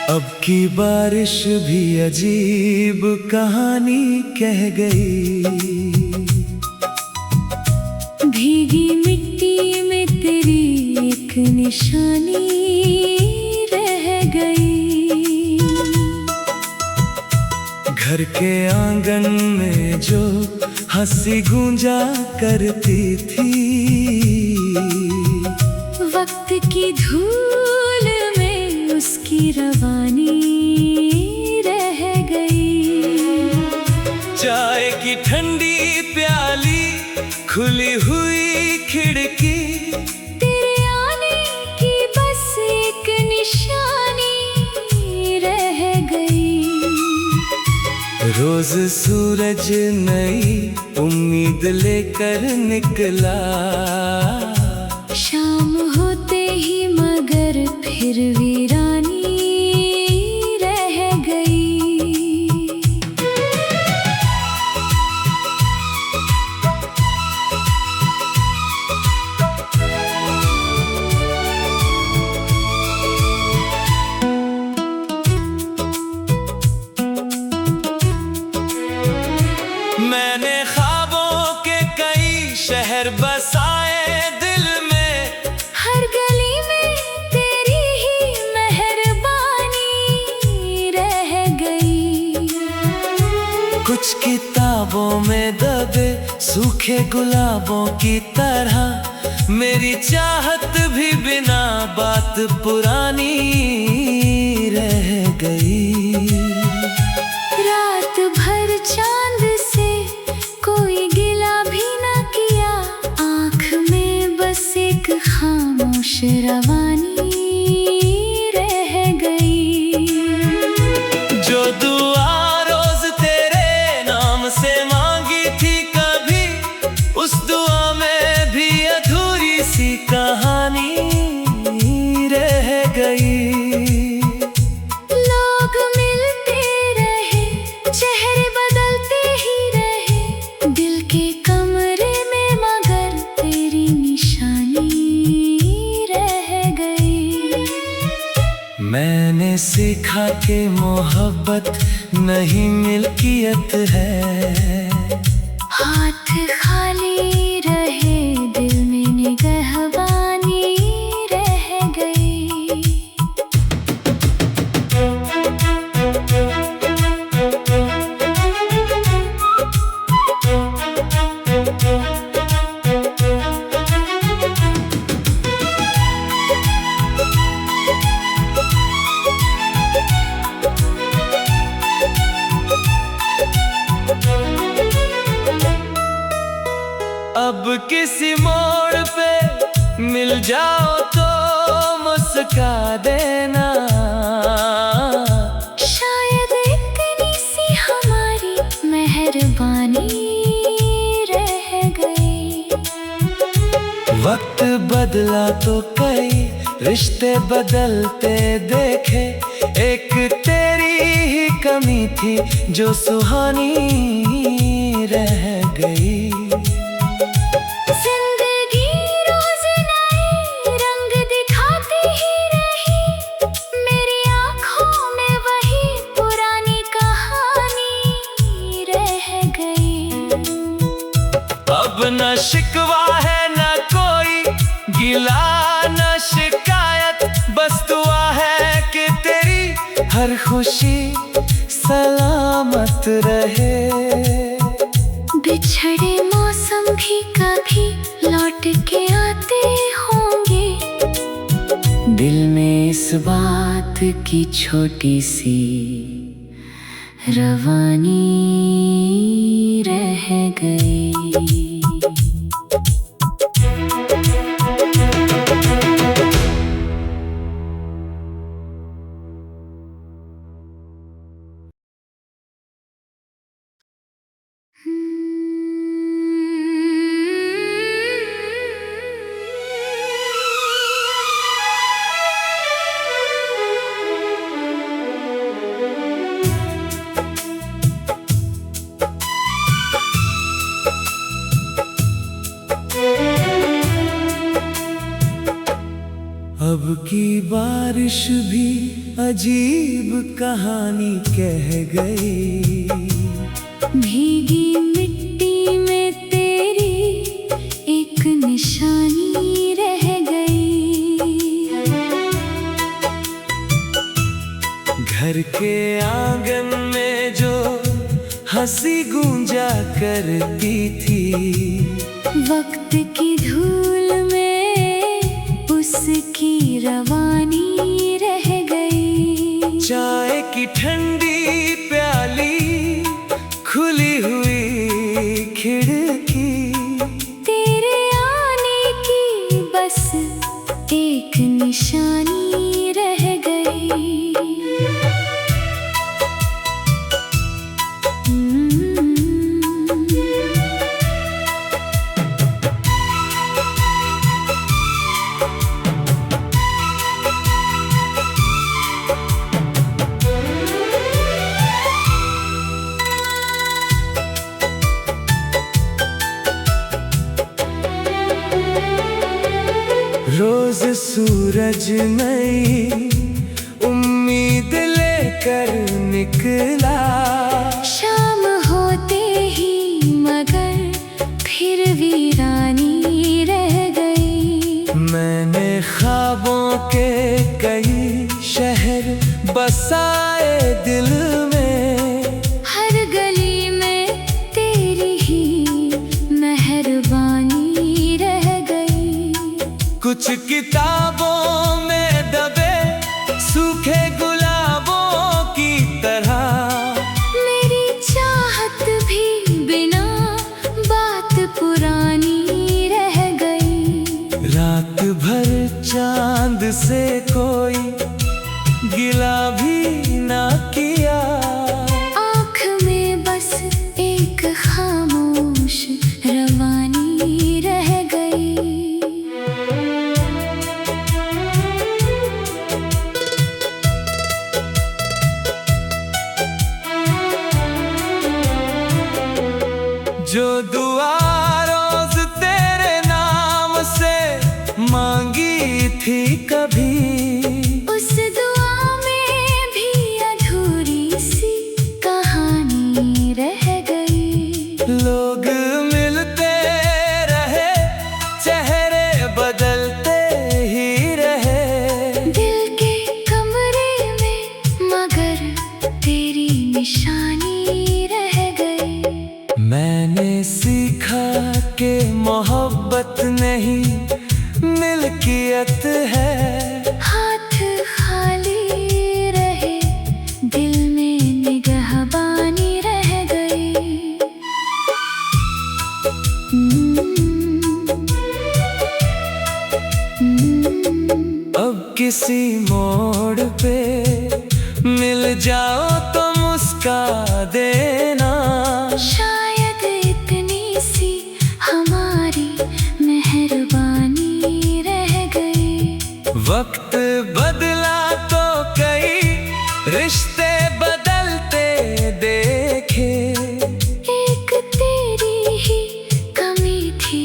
अब की बारिश भी अजीब कहानी कह गई। भीगी मिट्टी में तेरी एक निशानी रह गई। घर के आंगन में जो हंसी गूंजा करती थी, वक्त की धूल में उसकी रवानी रह गई। चाय की ठंडी प्याली, खुली हुई खिड़की, तेरे आने की बस एक निशानी रह गई। रोज सूरज नई उम्मीद लेकर निकला, शाम होते ही मगर फिर वीरानी रह गई। मैंने ख्वाबों के कई शहर बसाए दिल में, हर गली में तेरी ही मेहरबानी रह गई। कुछ किताबों में दबे सूखे गुलाबों की तरह, मेरी चाहत भी बिना बात पुरानी रह गई। रात भर चांद से कोई गिला भी न किया, आँख में बस एक खामोश रवानी रह गई। जो दुआ रोज तेरे नाम से मांगी थी कभी, उस दुआ में भी अधूरी सी कहानी रह गई। लोग मिलते रहे, चेहरे बदलते ही रहे, दिल के कमरे में मगर तेरी निशानी रह गई। मैंने सीखा कि मोहब्बत नहीं मिल्कियत है, हाथ खाली रहे दिल में निगहबानी रह गई। अब किसी मोड़ पे मिल जाओ तो मुस्का देना, शायद इतनी सी हमारी मेहरबानी रह गई। वक्त बदला तो कई रिश्ते बदलते देखे, एक तेरी ही कमी थी जो सुहानी रह गई। जिंदगी रोज नए रंग दिखाती ही रही, मेरी आँखों में वही पुरानी कहानी रह गई। अब न शिकवा है न कोई गिला न शिकायत, बस दुआ है कि तेरी हर खुशी सलामत रहे। बिछड़े मौसम भी कभी लौट के आते होंगे, दिल में इस बात की छोटी सी रवानी रह गई। की बारिश भी अजीब कहानी कह गई। भीगी मिट्टी में तेरी एक निशानी रह गई। घर के आंगन में जो हंसी गूंजा करती थी, वक्त की धूल में उसकी रवानी रह गई। चाय की ठंडी प्याली, खुली हुई खिड़की, तेरे आने की बस एक निशानी रह गई। रोज सूरज नई उम्मीद लेकर निकला। शाम होते ही मगर फिर वीरानी रह गई। मैंने ख्वाबों के कई शहर बसाए दिल में, हर गली में तेरी ही मेहरबानी रह गई। कुछ किताबों में दबे सूखे गुलाबों की तरह, मेरी चाहत भी बिना बात पुरानी रह गई। रात भर चांद से कोई गिला भी ना किया। आँख में बस एक खामोश रवानी रह गई। जो दुआ रोज तेरे नाम से मांगी थी कभी, उस दुआ में भी अधूरी सी कहानी रह गई। लोग मिलते रहे, चेहरे बदलते ही रहे, दिल के कमरे में मगर तेरी निशानी रह गई। मैंने सीखा कि मोहब्बत नहीं मिल्कियत है। हाथ खाली रहे, दिल में निगहबानी रह गई। अब किसी मोड़ पे मिल जाओ तो मुस्का देना। शायद इतनी सी हमारी मेहरबानी रह गई। वक्त बदला तो कई रिश्ते बदलते देखे, एक तेरी ही कमी थी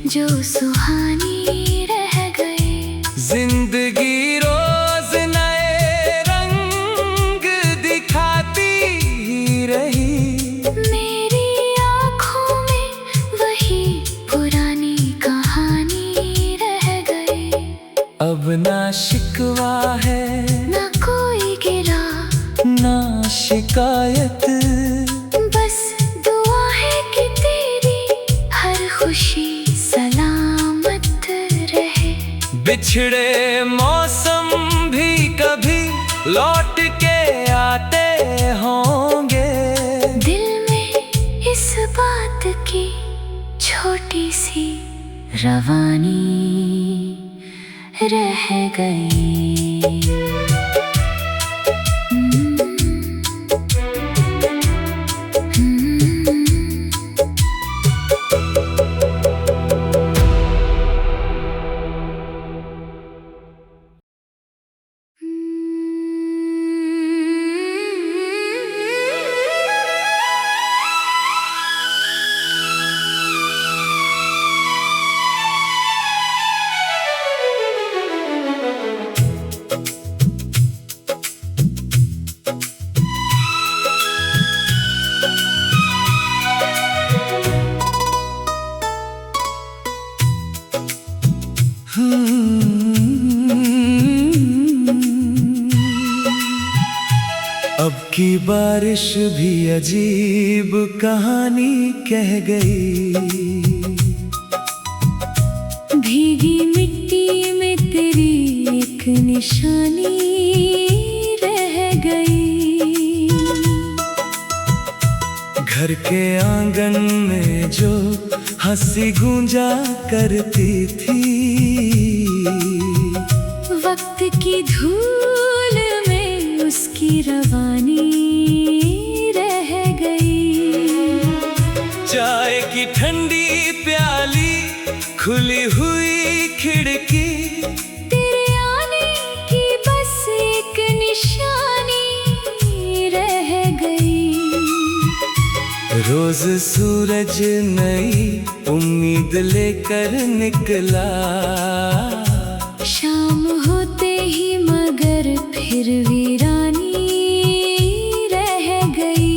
जो सुहानी रह गई। जिंदगी रोज नए रंग दिखाती ही रही, मेरी आँखों में वही पुरानी कहानी रह गई। अब ना शिकवा है ना कोई गिला ना शिकायत, बस दुआ है कि तेरी हर खुशी सलामत रहे। बिछड़े मौसम भी कभी लौट के आते होंगे। दिल में इस बात की छोटी सी रवानी रह गई। की बारिश भी अजीब कहानी कह गई। भीगी मिट्टी में तेरी एक निशानी रह गई। घर के आंगन में जो हंसी गूंजा करती थी, वक्त की धूल में उसकी रवानी रह गई। चाय की ठंडी प्याली, खुली हुई खिड़की, तेरे आने की बस एक निशानी रह गई। रोज सूरज नई उम्मीद लेकर निकला, शाम होते ही मगर फिर वीरानी रह गई।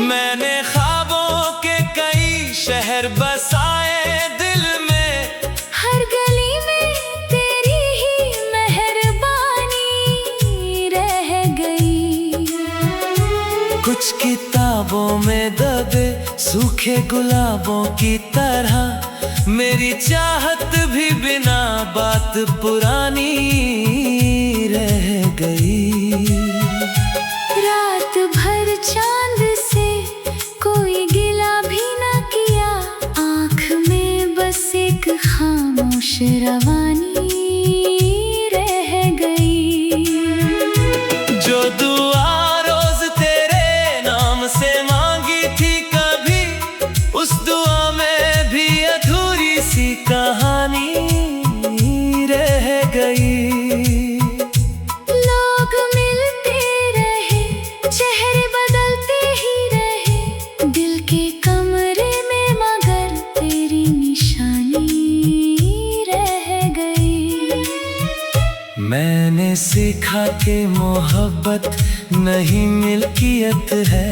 मैंने ख्वाबों के कई शहर बसाए दिल में, हर गली में तेरी ही मेहरबानी रह गई। कुछ किताबों में दबे सूखे गुलाबों की तरह, मेरी चाहत भी बिना बात पुरानी रह गई। रात भर चांद से कोई गिला भी न किया, आँख में बस एक खामोश रवानी रह गई। जो दुआ रोज तेरे नाम से मांगी थी कभी, उस दुआ में भी अधूरी सी कहानी रह गई। लोग मिलते रहे, चेहरे बदलते ही रहे, दिल के कमरे में मगर तेरी निशानी रह गई। मैंने सीखा कि मोहब्बत नहीं मिल्कियत है,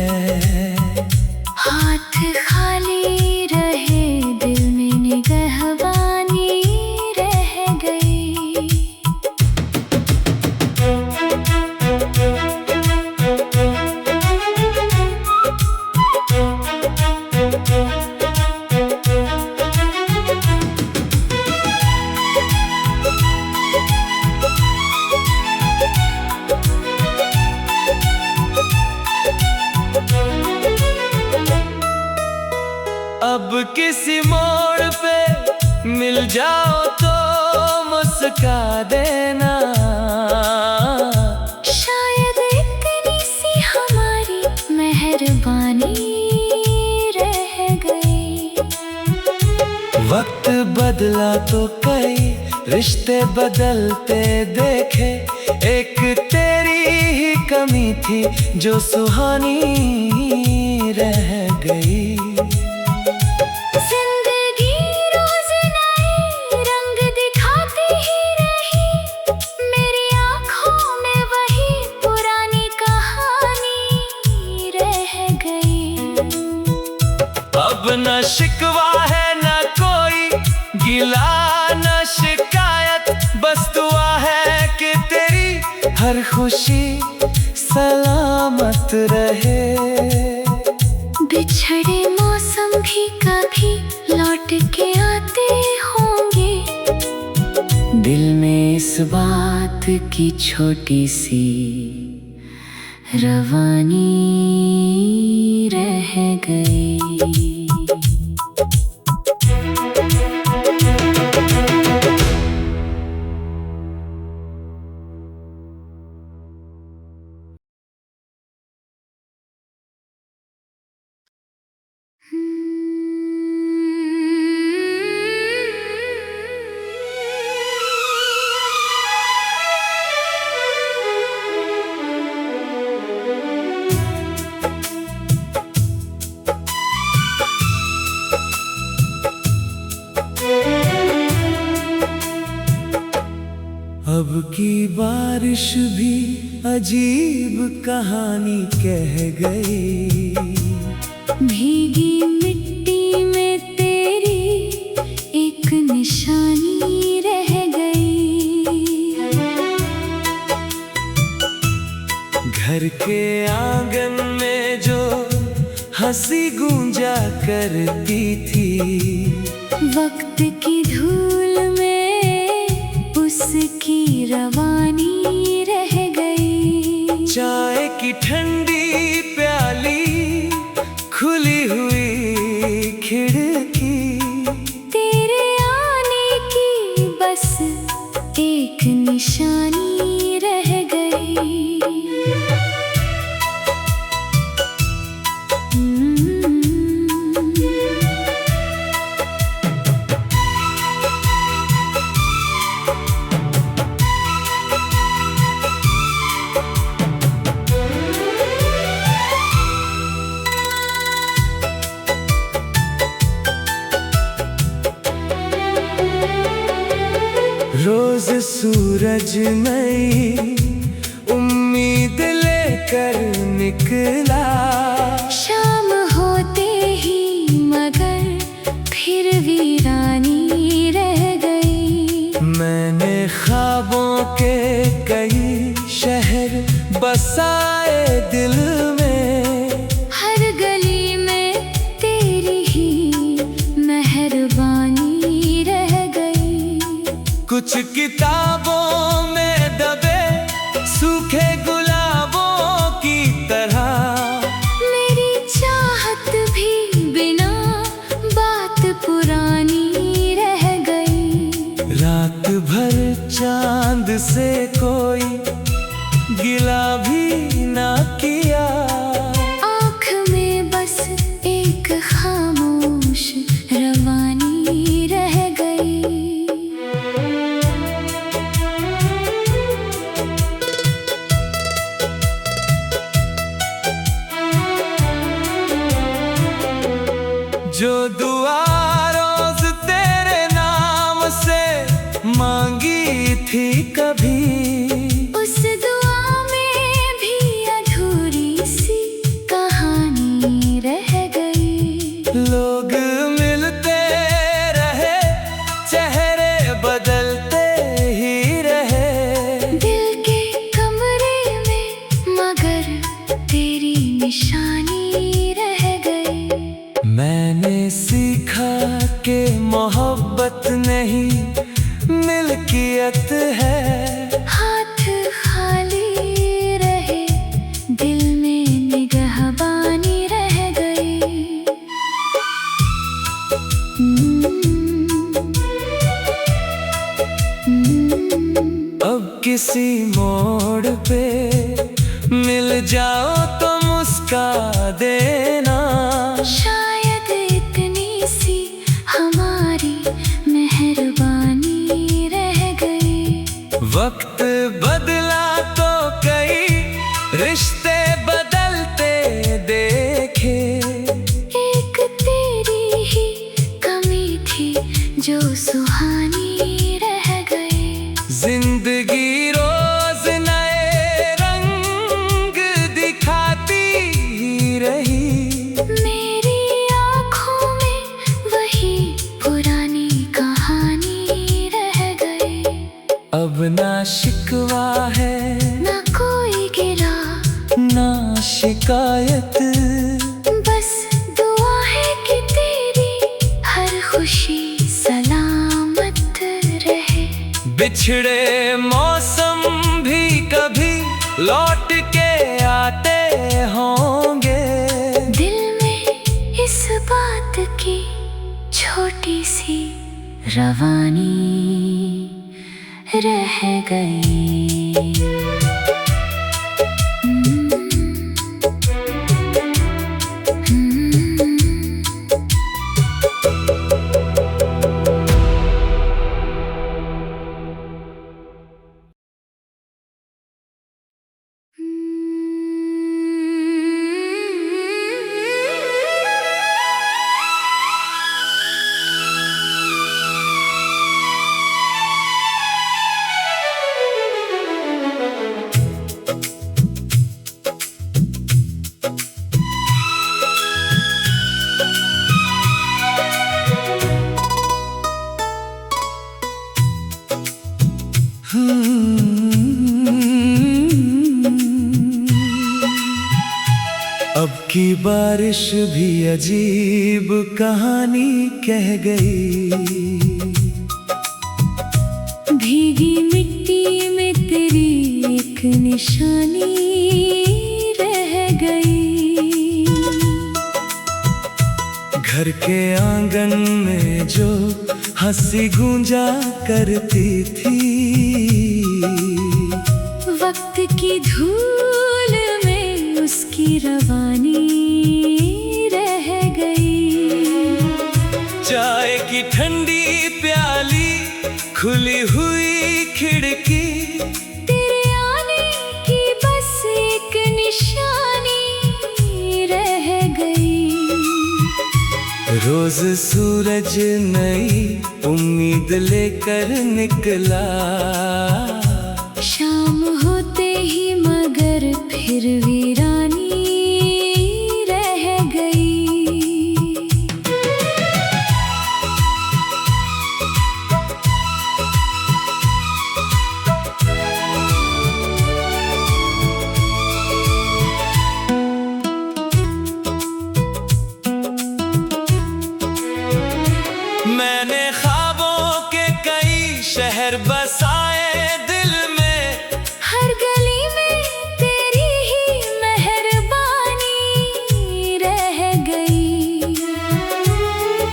हाथ खाली रहे दिल में निगहबानी रह गई। अब किसी मोड़ पे मिल जाओ तो मुस्का देना, शायद इतनी सी हमारी मेहरबानी रह गई। वक्त बदला तो कई रिश्ते बदलते देखे, एक तेरी ही कमी थी जो सुहानी रह गई। जिंदगी रोज नए रंग दिखाती ही रही, मेरी आँखों में वही पुरानी कहानी रह गई। अब न शिकवा है न कोई गिला न शिकायत, बस दुआ है कि तेरी हर खुशी सलामत रहे। बिछड़े मौसम भी कभी लौट के आते होंगे, दिल में इस बात की छोटी सी रवानी रह गई। बारिश भी अजीब कहानी कह गई। भीगी मिट्टी में तेरी एक निशानी रह गई। घर के आंगन में जो हंसी गूंजा करती थी, वक्त की धूल में उसकी रवानी रह गई। चाय की ठंडी प्याली, खुली हुई खिड़की, तेरे आने की बस एक निशानी रह गई। रोज सूरज नई उम्मीद लेकर निकला। शाम होते ही मगर फिर वीरानी रह गई। मैंने ख्वाबों के कई शहर बसाए दिल में, हर गली में तेरी ही मेहरबानी रह गई। कुछ किताबों में दबे सूखे गुलाबों की तरह, मेरी चाहत भी बिना बात पुरानी रह गई। रात भर चांद से कोई गिला भी ना किया। आँख में बस एक खामोश रवानी रह गई। जो दुआ रोज तेरे नाम से मांगी थी कभी, उस दुआ में भी अधूरी सी कहानी रह गई। लोग मिलते रहे, चेहरे बदलते ही रहे, दिल के कमरे में मगर तेरी निशानी रह गई। मैंने सीखा कि मोहब्बत नहीं मिल्कियत है। हाथ खाली रहे, दिल में निगहबानी रह गई। अब किसी मोड़ पे मिल जाओ तो मुस्का देना। शायद इतनी सी हमारी मेहरबानी रह गई। वक्त बदला तो कई रिश्ते बदलते देखे, एक तेरी ही कमी थी जो सुहानी रह गई। जिंदगी रोज नए रंग दिखाती ही रही, मेरी आँखों में वही पुरानी कहानी रह गई। अब ना शिकवा है ना कोई गिला ना शिकायत, बस दुआ है कि तेरी हर खुशी सलामत रहे। बिछड़े मौसम भी कभी लौट के आते होंगे। दिल में इस बात की छोटी सी रवानी रह गई। बारिश भी अजीब कहानी कह गई। भीगी मिट्टी में तेरी एक निशानी रह गई। घर के आंगन में जो हंसी गूंजा करती थी, वक्त की धूल में उसकी रवानी रह गई। चाय की ठंडी प्याली, खुली हुई खिड़की, तेरे आने की बस एक निशानी रह गई। रोज सूरज नई उम्मीद लेकर निकला, शाम होते ही मगर फिर वीरानी रह गई। मैंने ख्वाबों के कई शहर बसाए दिल में, हर गली में तेरी ही मेहरबानी रह गई।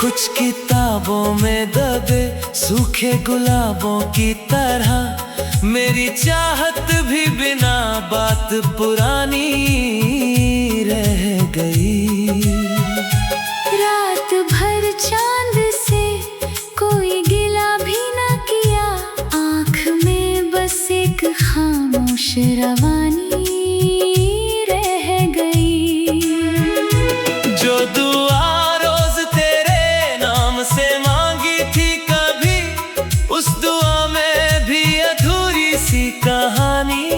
कुछ किताबों में दबे सूखे गुलाबों की तरह, मेरी चाहत भी बिना बात पुरानी रह गई। रात भर चांद से कोई गिला भी न किया, आँख में बस एक खामोश रवानी रह गई। जो दुआ रोज तेरे नाम से मांगी थी कभी, उस दुआ में भी अधूरी सी कहानी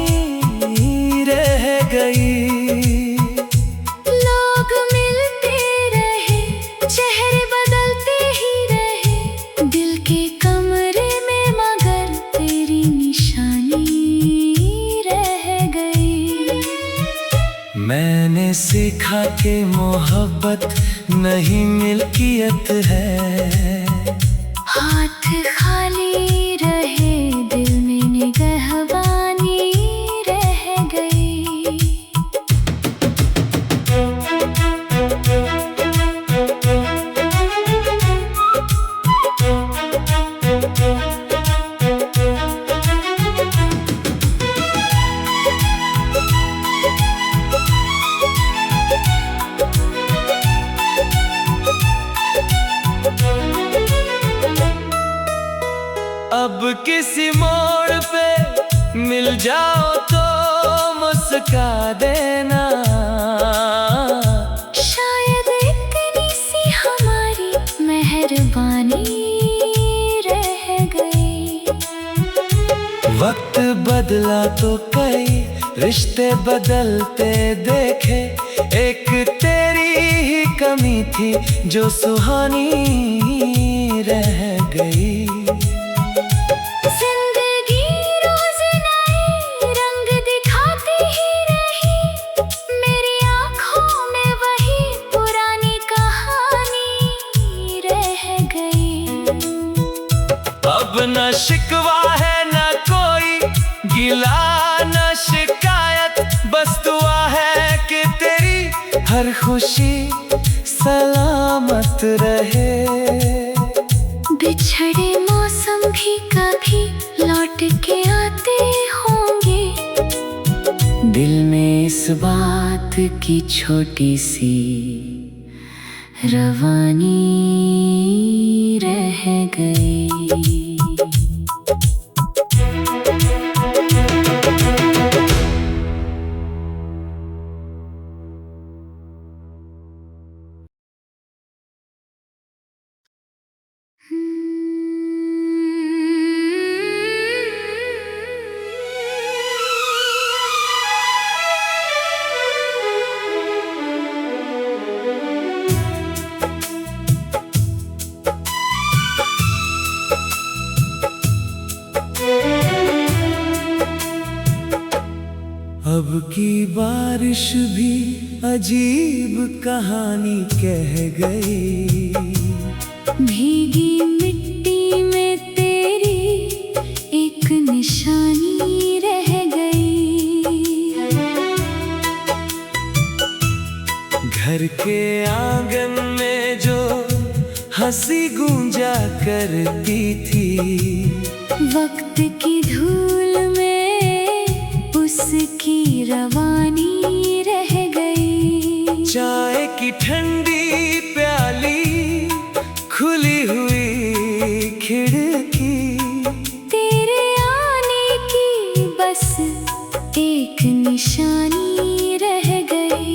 रह गई। लोग मिलते रहे, चेहरे बदलते ही रहे, दिल के कमरे में मगर तेरी निशानी रह गई। मैंने सीखा कि मोहब्बत नहीं मिल्कियत है, हाथ खाली रहे दिल में निगहबानी रह गई। अब किसी मोड़ पे मिल जाओ तो मुस्का देना, शायद इतनी सी हमारी मेहरबानी रह गई। वक्त बदला तो कई रिश्ते बदलते देखे, एक तेरी ही कमी थी जो सुहानी रह गई। जिंदगी रोज नए रंग दिखाती ही रही, मेरी आँखों में वही पुरानी कहानी रह गई। अब न शिकवा है न कोई गिला न शिकायत, बस दुआ है कि तेरी हर खुशी सलामत रहे। बिछड़े मौसम भी कभी लौट के आते होंगे, दिल में इस बात की छोटी सी रवानी रह गई। अब की बारिश भी अजीब कहानी कह गई। भीगी मिट्टी में तेरी एक निशानी रह गई। घर के आंगन में जो हंसी गूंजा करती थी, वक्त की धूल में उसकी रवानी रह गई। चाय की ठंडी प्याली, खुली हुई खिड़की, तेरे आने की बस एक निशानी रह गई।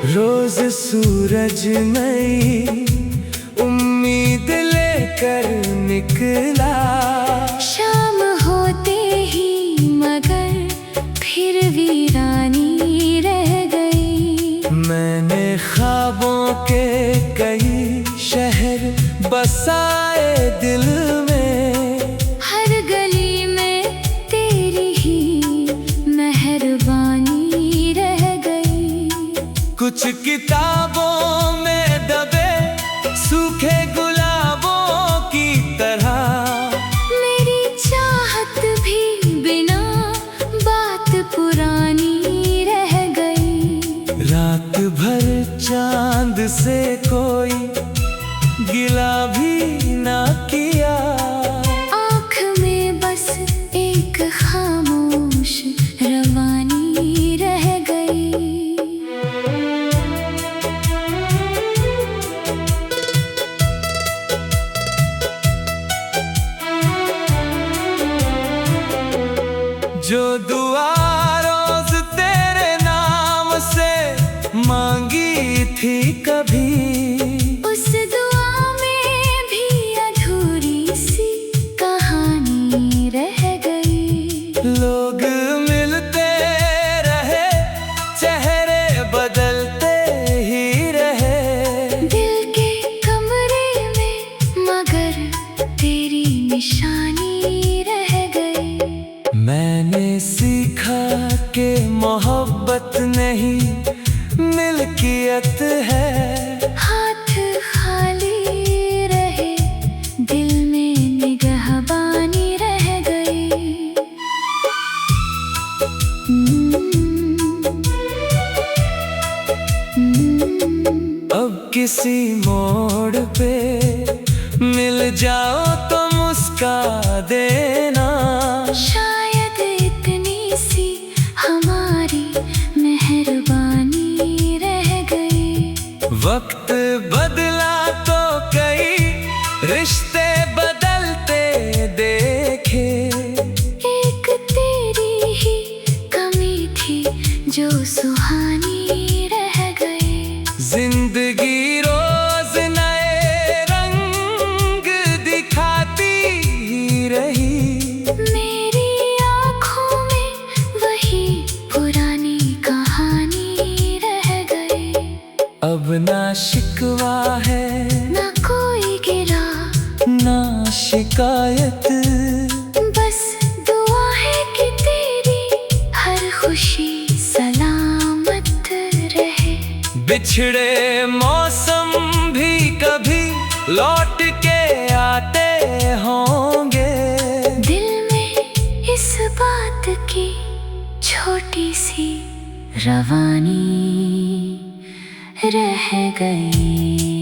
रोज सूरज नई उम्मीद लेकर निकला, शाम होते ही मगर फिर वीरानी रह गई। मैंने ख्वाबों के कई शहर बसाए दिल में, हर गली में तेरी ही मेहरबानी रह गई। कुछ किताबों में दबे सूखे गुलाबों की तरह, मेरी चाहत भी बिना बात पुरानी रह गई। रात भर चांद से कोई गिला भी ना किया, आँख में बस एक खामोश रवानी रह गई। जो दुआ रोज तेरे नाम से मांगी थी कभी, उस दुआ में भी अधूरी सी कहानी रह गई। लोग मिलते रहे, चेहरे बदलते ही रहे, दिल के कमरे में मगर तेरी निशानी रह गई। मैंने सीखा कि मोहब्बत नहीं मिल्कियत है, हाथ खाली रहे दिल में निगहबानी रह गई। अब किसी मोड़ पे मिल जाओ तो मुस्का देना, शायद इतनी सी हमारी मेहरबानी रह गई। वक्त बदला तो कई रिश्ते बदलते देखे, एक तेरी ही कमी थी जो सुहानी रह गई। जिंदगी रोज नए रंग दिखाती ही रही, मेरी आँखों में वही पुरानी कहानी रह गई। अब ना शिकवा है ना कोई गिरा ना शिकायत, बस दुआ है कि तेरी हर खुशी सलामत रहे। बिछड़े मौसम भी कभी लौट के आते होंगे, दिल में इस बात की छोटी सी रवानी रह गई।